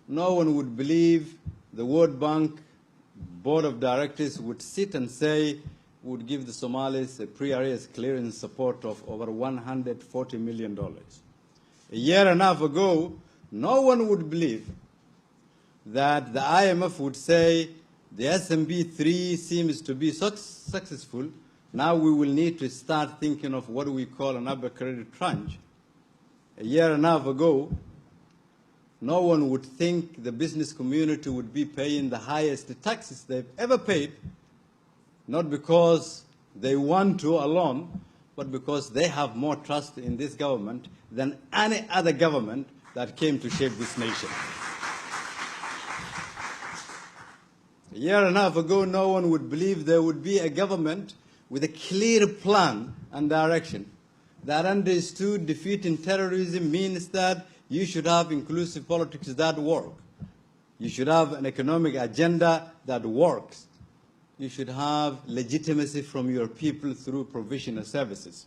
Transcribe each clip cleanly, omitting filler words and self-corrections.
no one would believe the World Bank Board of Directors would sit and say, would give the Somalis a pre-arrears clearance support of over $140 million. A year and a half ago, no one would believe that the IMF would say the SMB3 seems to be successful. Now we will need to start thinking of what we call an upper credit tranche. A year and a half ago, no one would think the business community would be paying the highest taxes they've ever paid, not because they want to alone, but because they have more trust in this government than any other government that came to shape this nation. A year and a half ago, no one would believe there would be a government with a clear plan and direction that understood defeating terrorism means that you should have inclusive politics that work. You should have an economic agenda that works. You should have legitimacy from your people through provisional services.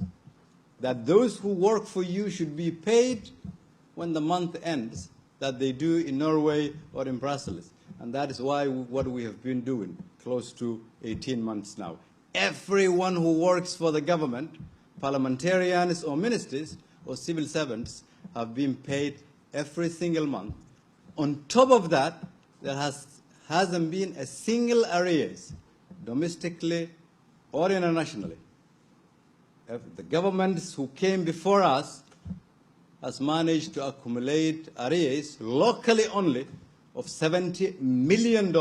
That those who work for you should be paid when the month ends, that they do in Norway or in Brussels. And that is why what we have been doing close to 18 months now. Everyone who works for the government, parliamentarians or ministers or civil servants, have been paid every single month. On top of that, there hasn't been a single arrears, domestically or internationally. The governments who came before us has managed to accumulate arrears locally only of $70 million,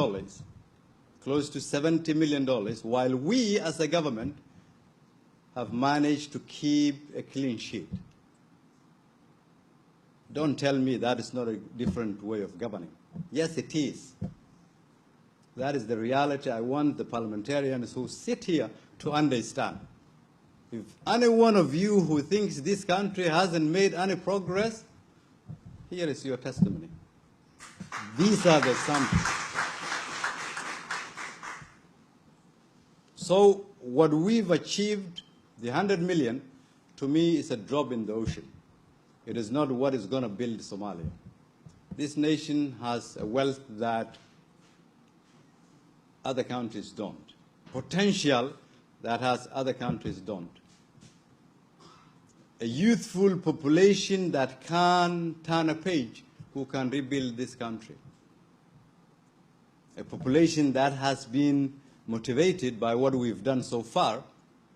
close to $70 million, while we as a government have managed to keep a clean sheet. Don't tell me that is not a different way of governing. Yes, it is. That is the reality I want the parliamentarians who sit here to understand. If any one of you who thinks this country hasn't made any progress, here is your testimony. These are the samples. So what we've achieved, the 100 million, to me is a drop in the ocean. It is not what is going to build Somalia. This nation has a wealth that other countries don't. Potential that has other countries don't. A youthful population that can turn a page, who can rebuild this country. A population that has been motivated by what we've done so far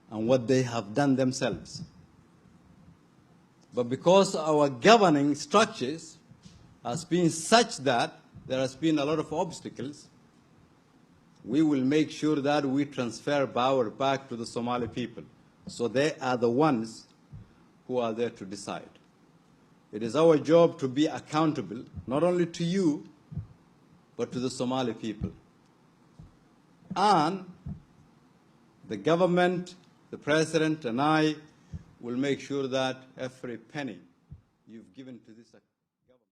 and what they have done themselves. But because our governing structures has been such that there has been a lot of obstacles, we will make sure that we transfer power back to the Somali people. So they are the ones who are there to decide. It is our job to be accountable, not only to you, but to the Somali people. And the government, the president, and I will make sure that every penny you've given to this